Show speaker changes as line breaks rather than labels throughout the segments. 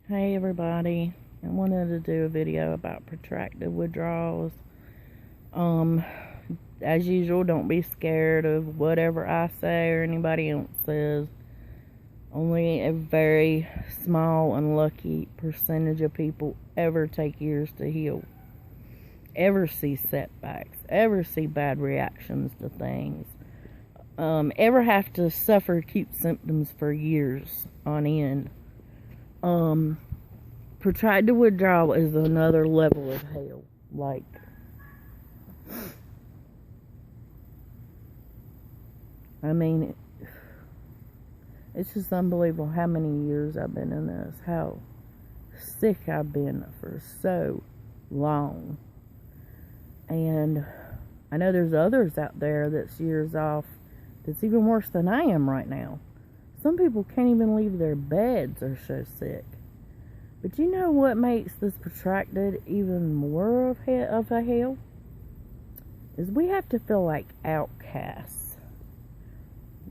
Hey everybody, I wanted to do a video about protracted withdrawals. As usual, don't be scared of whatever I say or anybody else says. Only a very small and lucky percentage of people ever take years to heal, ever see setbacks, ever see bad reactions to things, ever have to suffer acute symptoms for years on end. Protracted withdrawal is another level of hell. Like, I mean, it's just unbelievable how many years I've been in this, how sick I've been for so long. And I know there's others out there that's years off that's even worse than I am right now. Some people can't even leave their beds, they're so sick. But you know what makes this protracted even more of a hell? Is we have to feel like outcasts.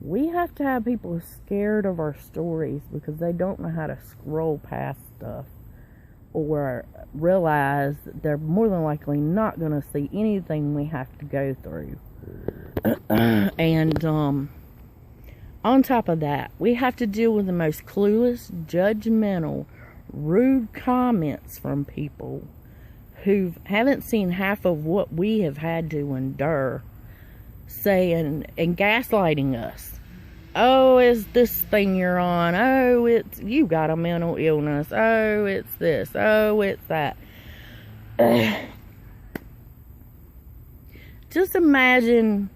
We have to have people scared of our stories because they don't know how to scroll past stuff or realize that they're more than likely not going to see anything we have to go through. And on top of that, we have to deal with the most clueless, judgmental, rude comments from people who haven't seen half of what we have had to endure, saying and gaslighting us. Oh, it's this thing you're on. Oh, it's you got a mental illness. Oh, it's this. Oh, it's that. Just imagine,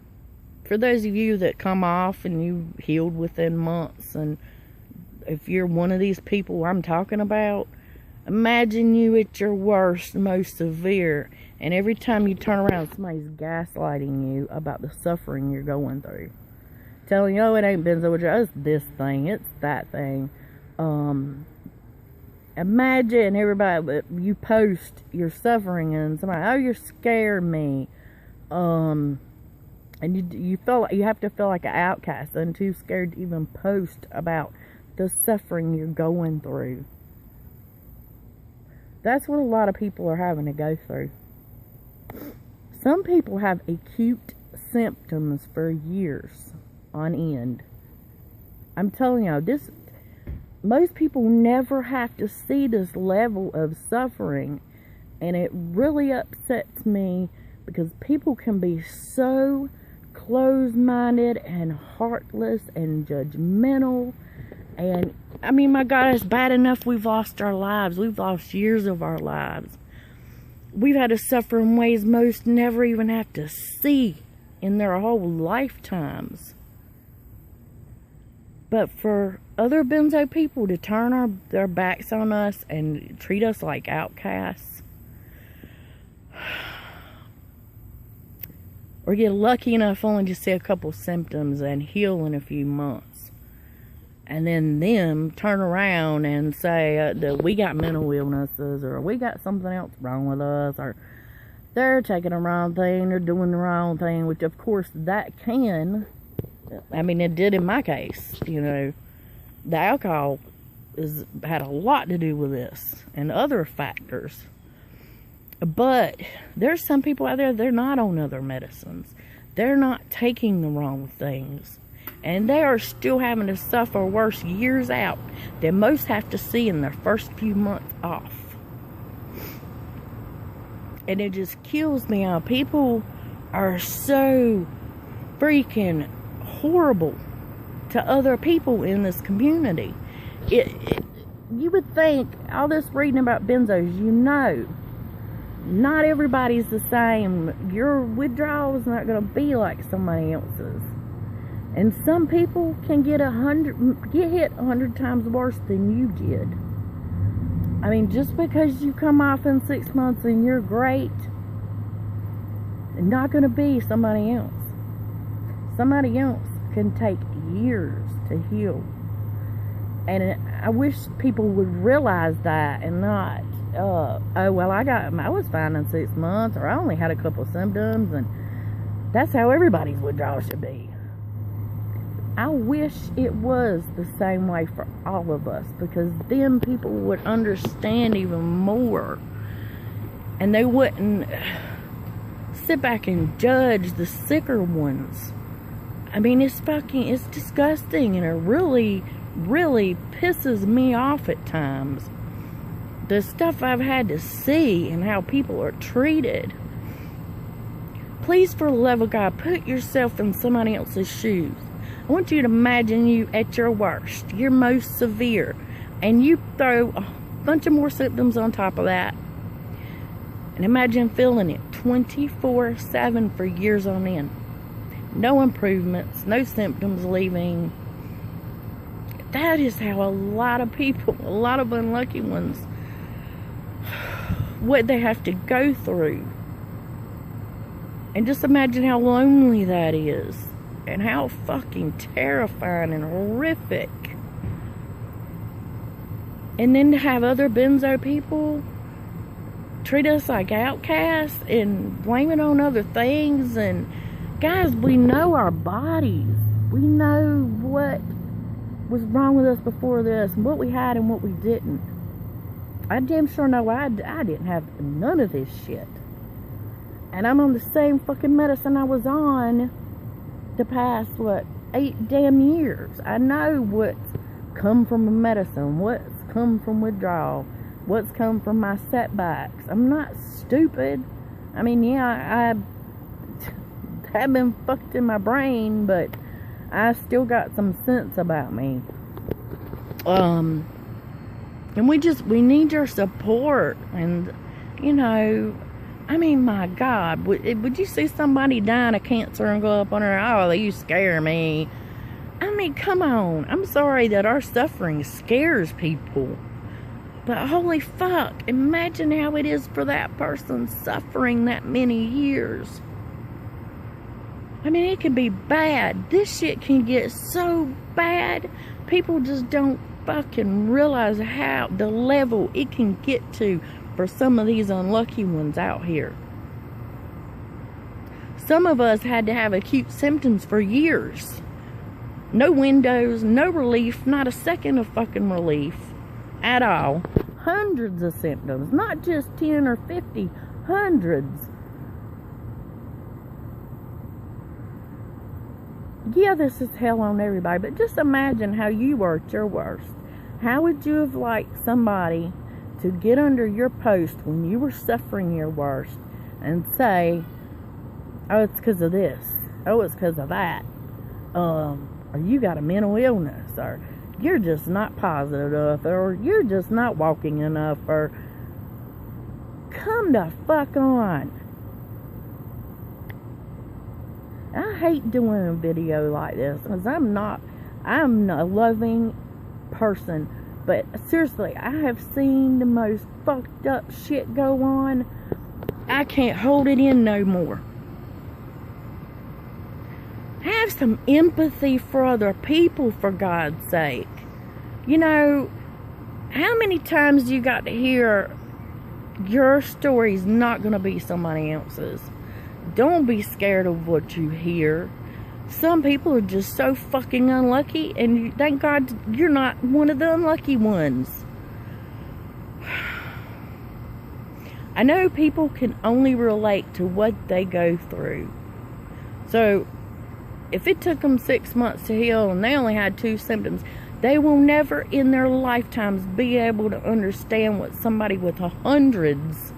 for those of you that come off and you healed within months, and if you're one of these people I'm talking about, imagine you at your worst, most severe, and every time you turn around, somebody's gaslighting you about the suffering you're going through. Telling you, oh, it ain't benzo withdrawal, it's this thing, it's that thing. Imagine everybody, you post your suffering and somebody, oh, you're scaring me. And you feel like you have to feel like an outcast and too scared to even post about the suffering you're going through. That's what a lot of people are having to go through. Some people have acute symptoms for years on end. I'm telling you, most people never have to see this level of suffering, and it really upsets me because people can be so closed-minded and heartless and judgmental. And I mean, my God, it's bad enough we've lost our lives. We've lost years of our lives. We've had to suffer in ways most never even have to see in their whole lifetimes. But for other benzo people to turn their backs on us and treat us like outcasts, or get lucky enough only to see a couple symptoms and heal in a few months, and then them turn around and say that we got mental illnesses, or we got something else wrong with us, or they're taking the wrong thing, they're doing the wrong thing, which of course that can, I mean, it did in my case. You know, the alcohol had a lot to do with this and other factors. But there's some people out there, they're not on other medicines. They're not taking the wrong things. And they are still having to suffer worse years out than most have to see in their first few months off. And it just kills me how people are so freaking horrible to other people in this community. You would think, all this reading about benzos, you know, not everybody's the same. Your withdrawal is not going to be like somebody else's. And some people can get hit 100 times worse than you did. I mean, just because you come off in 6 months and you're great, it's not going to be somebody else. Somebody else can take years to heal. And I wish people would realize that and not, oh, well, I was fine in 6 months, or I only had a couple of symptoms, and that's how everybody's withdrawal should be. I wish it was the same way for all of us, because then people would understand even more, and they wouldn't sit back and judge the sicker ones. I mean, it's disgusting, and it really, really pisses me off at times. The stuff I've had to see and how people are treated. Please, for the love of God, put yourself in somebody else's shoes. I want you to imagine you at your worst, your most severe, and you throw a bunch of more symptoms on top of that. And imagine feeling it 24/7 for years on end. No improvements, no symptoms leaving. That is how a lot of people, a lot of unlucky ones, what they have to go through. And just imagine how lonely that is, and how fucking terrifying and horrific. And then to have other benzo people treat us like outcasts and blame it on other things. And guys, we know our bodies. We know what was wrong with us before this, and what we had and what we didn't. I damn sure know I didn't have none of this shit. And I'm on the same fucking medicine I was on the past, 8 damn years. I know what's come from a medicine, what's come from withdrawal, what's come from my setbacks. I'm not stupid. I mean, yeah, I have been fucked in my brain, but I still got some sense about me. And we need your support. And, you know, I mean, my God, would you see somebody dying of cancer and go up on her, oh, you scare me? I mean, come on. I'm sorry that our suffering scares people, but holy fuck, imagine how it is for that person suffering that many years. I mean, it can be bad. This shit can get so bad, people just don't fucking realize how the level it can get to for some of these unlucky ones out here. Some of us had to have acute symptoms for years. No windows, no relief, not a second of fucking relief at all. Hundreds of symptoms, not just 10 or 50, hundreds. Yeah, this is hell on everybody, but just imagine how you were at your worst. How would you have liked somebody to get under your post when you were suffering your worst and say, oh, it's because of this, oh, it's because of that, or you got a mental illness, or you're just not positive enough, or you're just not walking enough, or come the fuck on. I hate doing a video like this because I'm a loving person, but seriously, I have seen the most fucked up shit go on. I can't hold it in no more. Have some empathy for other people, for God's sake. You know, how many times you got to hear your story's not going to be somebody else's? Don't be scared of what you hear. Some people are just so fucking unlucky, and thank God you're not one of the unlucky ones. I know people can only relate to what they go through. So, if it took them 6 months to heal and they only had 2 symptoms, they will never in their lifetimes be able to understand what somebody with hundreds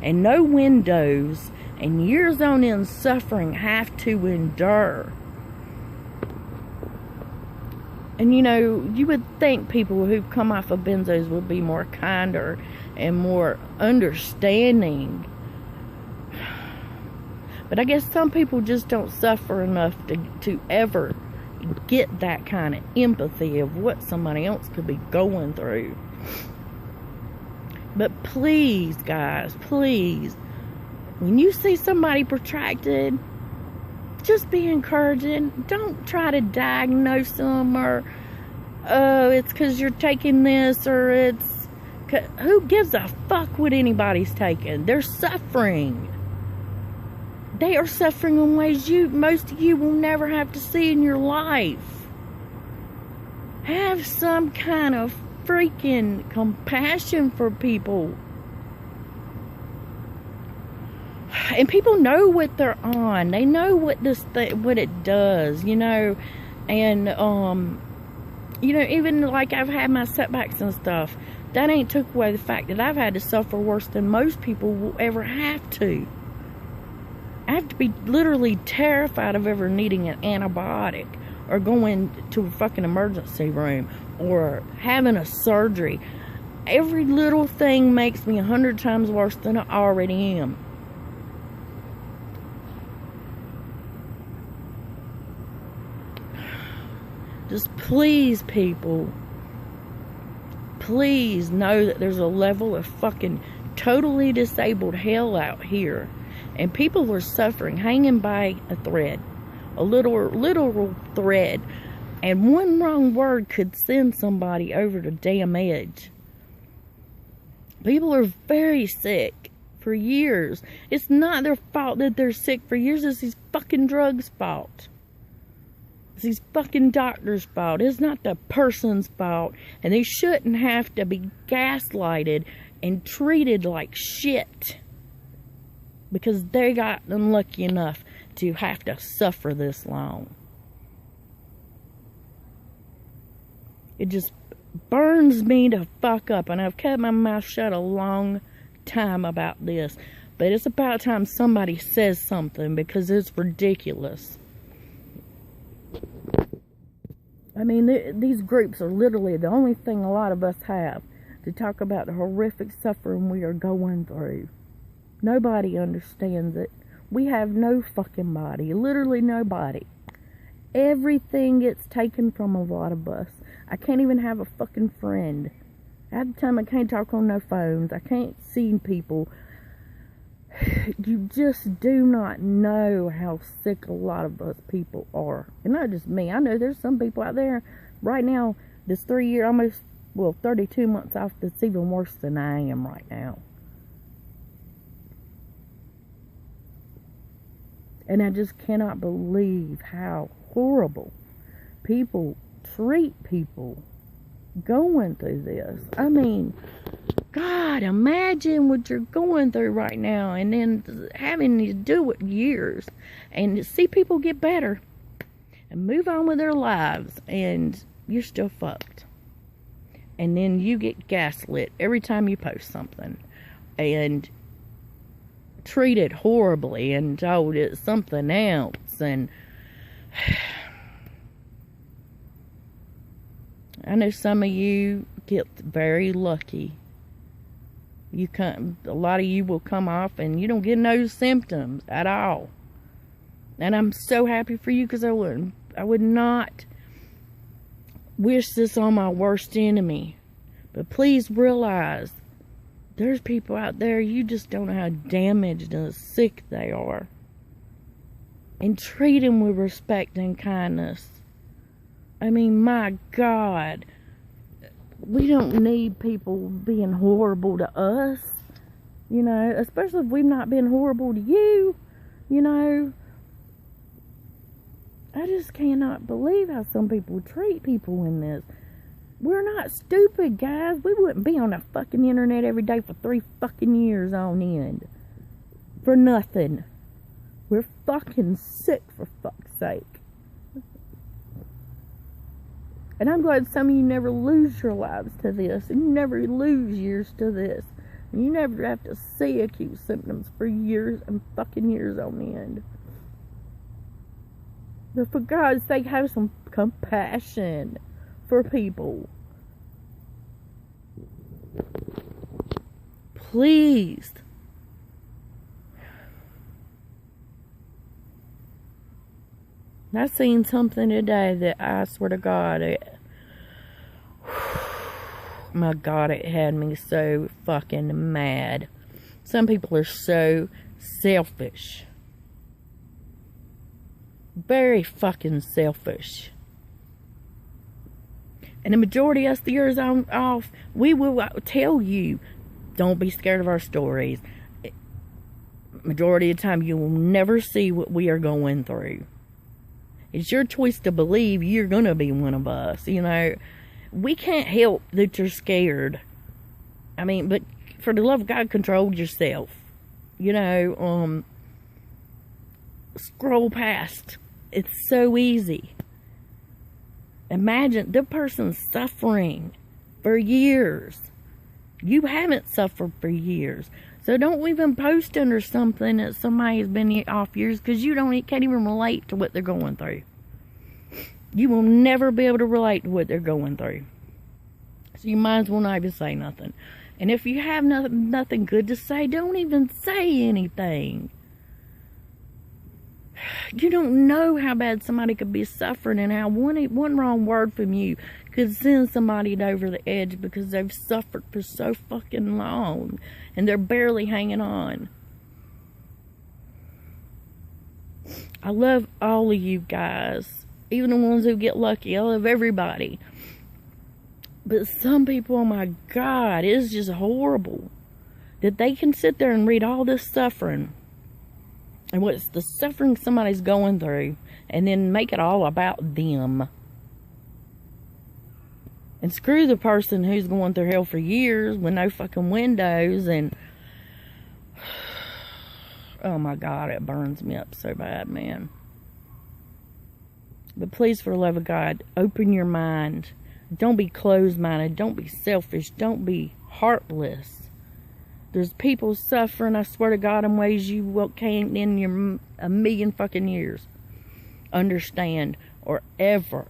and no windows and years on end suffering have to endure. And you know, you would think people who've come off of benzos would be more kinder and more understanding. But I guess some people just don't suffer enough to ever get that kind of empathy of what somebody else could be going through. But please, guys, please, when you see somebody protracted, just be encouraging. Don't try to diagnose them, or oh, it's because you're taking this, or it's... Who gives a fuck what anybody's taking? They're suffering. They are suffering in ways most of you will never have to see in your life. Have some kind of freaking compassion for people. And people know what they're on. They know what what it does, you know. And you know, even like I've had my setbacks and stuff, that ain't took away the fact that I've had to suffer worse than most people will ever have to. I have to be literally terrified of ever needing an antibiotic or going to a fucking emergency room or having a surgery. Every little thing makes me 100 times worse than I already am. Just please, people, please know that there's a level of fucking totally disabled hell out here. And people are suffering, hanging by a thread. A literal thread. And one wrong word could send somebody over the damn edge. People are very sick for years. It's not their fault that they're sick for years. It's these fucking drugs' fault. It's these fucking doctors' fault. It's not the person's fault. And they shouldn't have to be gaslighted and treated like shit. Because they got unlucky enough to have to suffer this long. It just burns me to fuck up. And I've kept my mouth shut a long time about this. But it's about time somebody says something, because it's ridiculous. I mean, these groups are literally the only thing a lot of us have to talk about the horrific suffering we are going through. Nobody understands it. We have no fucking body. Literally nobody. Everything gets taken from a lot of us. I can't even have a fucking friend. Half the time I can't talk on no phones. I can't see people. You just do not know how sick a lot of us people are. And not just me. I know there's some people out there right now, this 3-year, almost, well, 32 months off, that's even worse than I am right now. And I just cannot believe how horrible people treat people going through this. I mean, God, imagine what you're going through right now, and then having to do it years, and see people get better and move on with their lives, and you're still fucked. And then you get gaslit every time you post something, and treated horribly and told it's something else. And I know some of you get very lucky. You can't, a lot of you will come off and you don't get no symptoms at all. And I'm so happy for you, because I would not wish this on my worst enemy. But please realize, there's people out there, you just don't know how damaged and sick they are. And treat them with respect and kindness. I mean, my God. We don't need people being horrible to us. You know, especially if we've not been horrible to you. You know. I just cannot believe how some people treat people in this. We're not stupid, guys. We wouldn't be on the fucking internet every day for 3 fucking years on end. For nothing. We're fucking sick, for fuck's sake. And I'm glad some of you never lose your lives to this. And you never lose years to this. And you never have to see acute symptoms for years and fucking years on end. But for God's sake, have some compassion for people. Please. I seen something today that I swear to God, my God, it had me so fucking mad. Some people are so selfish. Very fucking selfish. And the majority of us, the years off, we will tell you, don't be scared of our stories. Majority of the time, you will never see what we are going through. It's your choice to believe you're going to be one of us. You know, we can't help that you're scared. I mean, but for the love of God, control yourself. You know, scroll past. It's so easy. Imagine the person's suffering for years. You haven't suffered for years. So don't even post under something that somebody has been off years, because you can't even relate to what they're going through. You will never be able to relate to what they're going through. So you might as well not even say nothing. And if you have nothing good to say, don't even say anything. You don't know how bad somebody could be suffering, and how one wrong word from you could send somebody over the edge because they've suffered for so fucking long and they're barely hanging on. I love all of you guys, even the ones who get lucky. I love everybody. But some people, oh my God, it's just horrible that they can sit there and read all this suffering and what's the suffering somebody's going through, and then make it all about them. And screw the person who's going through hell for years with no fucking windows. And oh my God, it burns me up so bad, man. But please, for the love of God, open your mind. Don't be closed-minded. Don't be selfish. Don't be heartless. There's people suffering, I swear to God, in ways you can't in a million fucking years understand or ever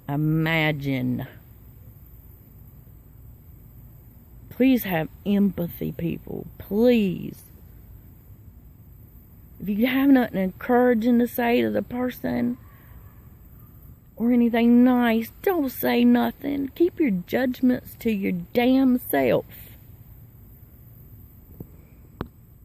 imagine. Please have empathy, people. Please. If you have nothing encouraging to say to the person or anything nice, don't say nothing. Keep your judgments to your damn self.